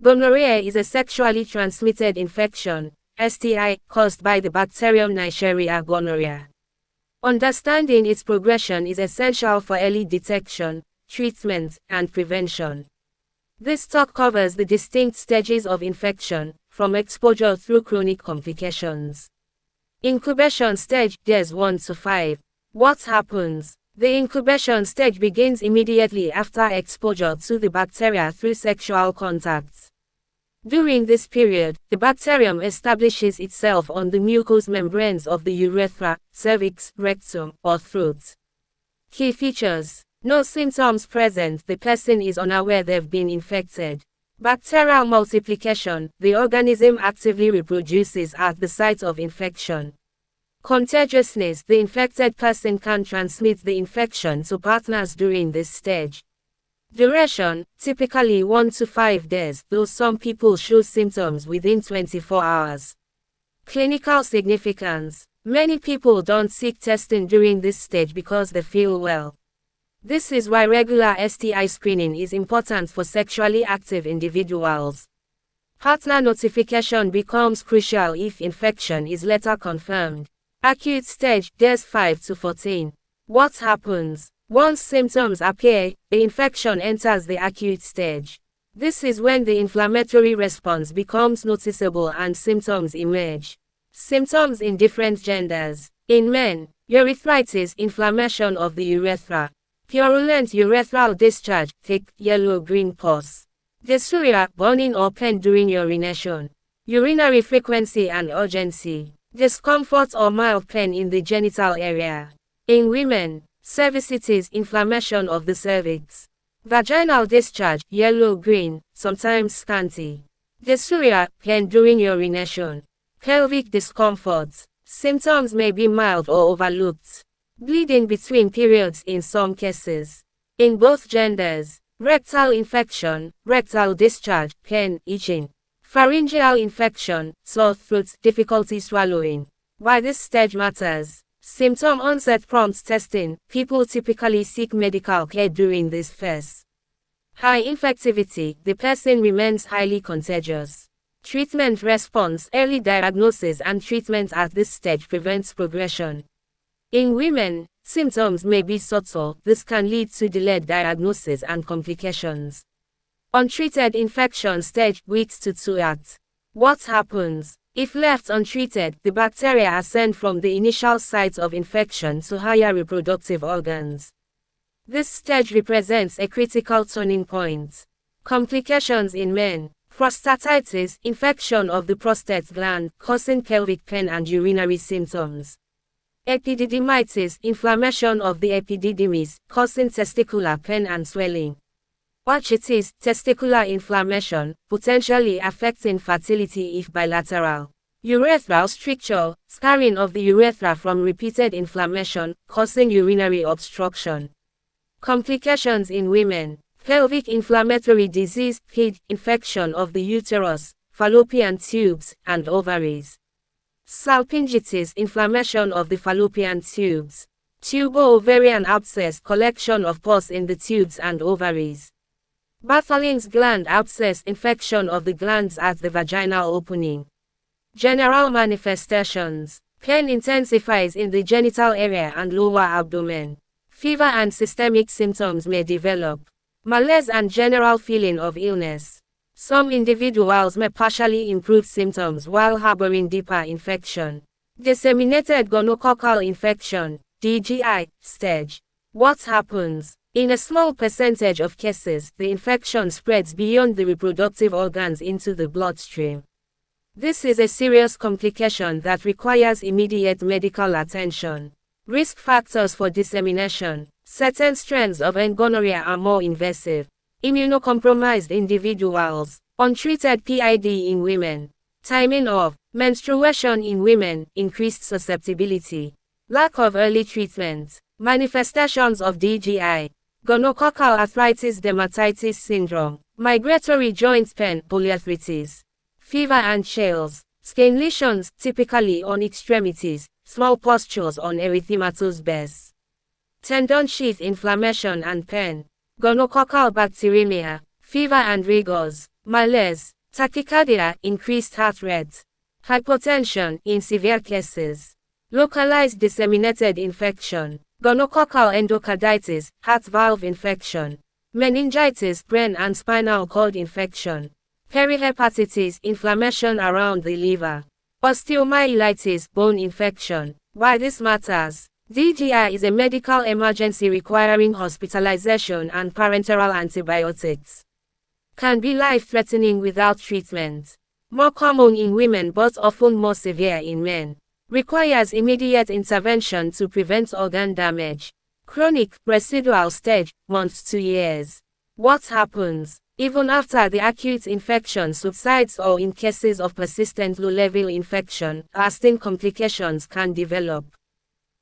Gonorrhea is a sexually transmitted infection, STI, caused by the bacterium Neisseria gonorrhoeae. Understanding its progression is essential for early detection, treatment, and prevention. This talk covers the distinct stages of infection, from exposure through chronic complications. Incubation stage, days 1 to 5. What happens? The incubation stage begins immediately after exposure to the bacteria through sexual contact. During this period, the bacterium establishes itself on the mucous membranes of the urethra, cervix, rectum, or throat. Key features: no symptoms present, the person is unaware they've been infected. Bacterial multiplication, the organism actively reproduces at the site of infection. Contagiousness, the infected person can transmit the infection to partners during this stage. Duration, typically 1 to 5 days, though some people show symptoms within 24 hours. Clinical significance, many people don't seek testing during this stage because they feel well. This is why regular STI screening is important for sexually active individuals. Partner notification becomes crucial if infection is later confirmed. Acute stage, days 5 to 14. What happens? Once symptoms appear, the infection enters the acute stage. This is when the inflammatory response becomes noticeable and symptoms emerge. Symptoms in different genders. In men, urethritis, inflammation of the urethra. Purulent urethral discharge, thick, yellow-green pus. Dysuria, burning or pain during urination. Urinary frequency and urgency. Discomfort or mild pain in the genital area. In women, cervicitis, inflammation of the cervix. Vaginal discharge, yellow-green, sometimes scanty. Dysuria, pain during urination. Pelvic discomfort. Symptoms may be mild or overlooked. Bleeding between periods in some cases. In both genders, rectal infection, rectal discharge, pain, itching. Pharyngeal infection, sore throat, difficulty swallowing. Why this stage matters? Symptom onset prompts testing. People typically seek medical care during this phase. High infectivity, the person remains highly contagious. Treatment response, early diagnosis and treatment at this stage prevents progression. In women, symptoms may be subtle. This can lead to delayed diagnosis and complications. Untreated infection stage, weeks to 2 acts. What happens? If left untreated, the bacteria ascend from the initial site of infection to higher reproductive organs. This stage represents a critical turning point. Complications in men. Prostatitis, infection of the prostate gland, causing pelvic pain and urinary symptoms. Epididymitis, inflammation of the epididymis, causing testicular pain and swelling. Orchitis, testicular inflammation, potentially affecting fertility if bilateral. Urethral stricture, scarring of the urethra from repeated inflammation, causing urinary obstruction. Complications in women. Pelvic inflammatory disease, PID, infection of the uterus, fallopian tubes, and ovaries. Salpingitis, inflammation of the fallopian tubes. Tubo-ovarian abscess, collection of pus in the tubes and ovaries. Bartholin's gland abscess, infection of the glands at the vaginal opening. General manifestations. Pain intensifies in the genital area and lower abdomen. Fever and systemic symptoms may develop. Malaise and general feeling of illness. Some individuals may partially improve symptoms while harboring deeper infection. Disseminated gonococcal infection, DGI, stage. What happens? In a small percentage of cases, the infection spreads beyond the reproductive organs into the bloodstream. This is a serious complication that requires immediate medical attention. Risk factors for dissemination. Certain strains of gonorrhea are more invasive. Immunocompromised individuals. Untreated PID in women. Timing of menstruation in women, increased susceptibility. Lack of early treatment. Manifestations of DGI. Gonococcal arthritis, dermatitis syndrome. Migratory joint pain, polyarthritis. Fever and chills. Skin lesions, typically on extremities. Small pustules on erythematous base. Tendon sheath inflammation and pain. Gonococcal bacteremia. Fever and rigors. malaise, tachycardia, increased heart rate, hypotension in severe cases, localized disseminated infection, gonococcal endocarditis, heart valve infection, meningitis, brain and spinal cord infection, perihepatitis, inflammation around the liver, osteomyelitis, bone infection. Why this matters? DGI is a medical emergency requiring hospitalization and parenteral antibiotics. Can be life-threatening without treatment. More common in women but often more severe in men. Requires immediate intervention to prevent organ damage. Chronic, residual stage, months to years. What happens? Even after the acute infection subsides or in cases of persistent low-level infection, lasting complications can develop.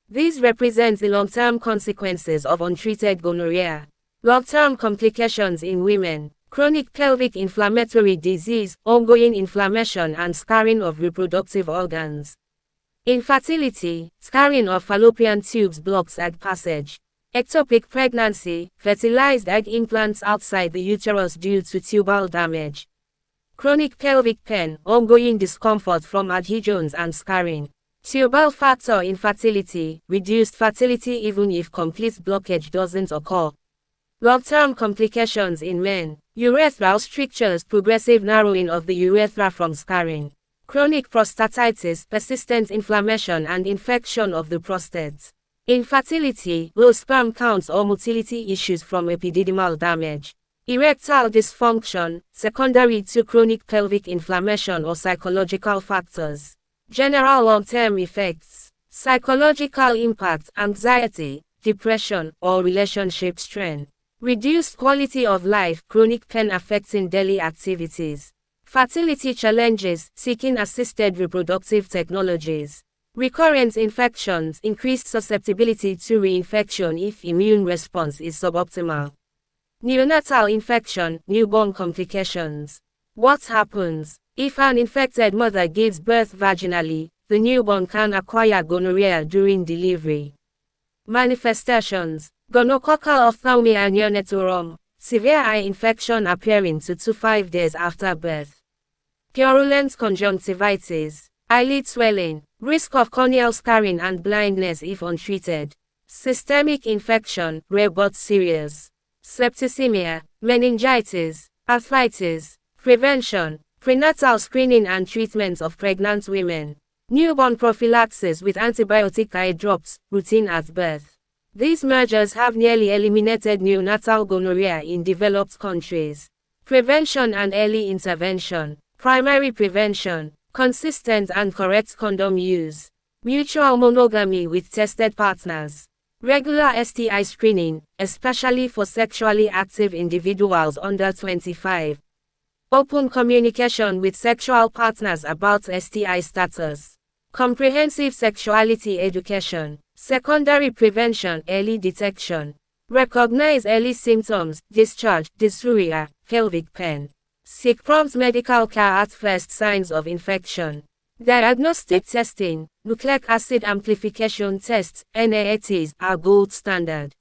These represent the long-term consequences of untreated gonorrhea. Long-term complications in women, chronic pelvic inflammatory disease, ongoing inflammation and scarring of reproductive organs. Infertility, scarring of fallopian tubes blocks egg passage. Ectopic pregnancy, fertilized egg implants outside the uterus due to tubal damage. Chronic pelvic pain, ongoing discomfort from adhesions and scarring. Tubal factor infertility, reduced fertility even if complete blockage doesn't occur. Long-term complications in men, urethral strictures, progressive narrowing of the urethra from scarring. Chronic prostatitis, persistent inflammation and infection of the prostate. Infertility, low sperm counts or motility issues from epididymal damage. Erectile dysfunction, secondary to chronic pelvic inflammation or psychological factors. General long-term effects, psychological impact, anxiety, depression, or relationship strain. Reduced quality of life, chronic pain affecting daily activities. Fertility challenges, seeking assisted reproductive technologies. Recurrent infections, increased susceptibility to reinfection if immune response is suboptimal. Neonatal infection, newborn complications. What happens? If an infected mother gives birth vaginally, the newborn can acquire gonorrhea during delivery. Manifestations: gonococcal ophthalmia neonatorum, severe eye infection appearing 2 to 5 days after birth. Purulent conjunctivitis, eyelid swelling, risk of corneal scarring and blindness if untreated. Systemic infection, rare but serious. Septicemia, meningitis, arthritis. Prevention: prenatal screening and treatment of pregnant women. Newborn prophylaxis with antibiotic eye drops, routine at birth. These measures have nearly eliminated neonatal gonorrhea in developed countries. Prevention and early intervention. Primary prevention: consistent and correct condom use. Mutual monogamy with tested partners. Regular STI screening, especially for sexually active individuals under 25. Open communication with sexual partners about STI status. Comprehensive sexuality education. Secondary prevention, early detection. Recognize early symptoms, discharge, dysuria, pelvic pain. Seek prompt medical care at first signs of infection. Diagnostic testing, nucleic acid amplification tests, NAATs, are gold standard.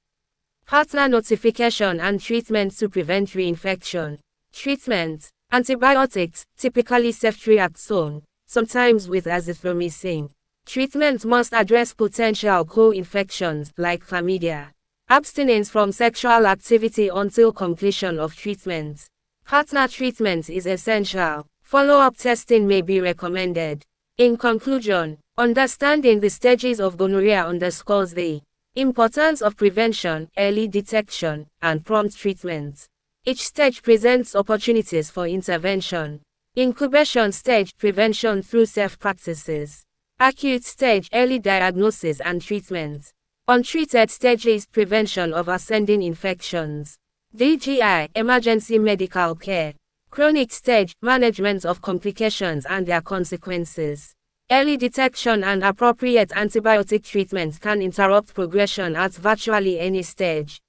Partner notification and treatment to prevent reinfection. Treatment: antibiotics, typically ceftriaxone, sometimes with azithromycin. Treatment must address potential co-infections like chlamydia. Abstinence from sexual activity until completion of treatment. Partner treatment is essential. Follow-up testing may be recommended. In conclusion, understanding the stages of gonorrhea underscores the importance of prevention, early detection, and prompt treatment. Each stage presents opportunities for intervention. Incubation stage, prevention through safe practices. Acute stage, early diagnosis and treatment. Untreated stages, prevention of ascending infections. DGI, emergency medical care. Chronic stage, management of complications and their consequences. Early detection and appropriate antibiotic treatment can interrupt progression at virtually any stage.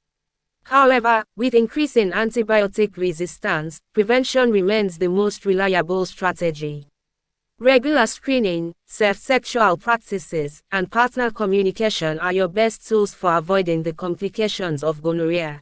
However, with increasing antibiotic resistance, prevention remains the most reliable strategy. Regular screening, safe sexual practices, and partner communication are your best tools for avoiding the complications of gonorrhea.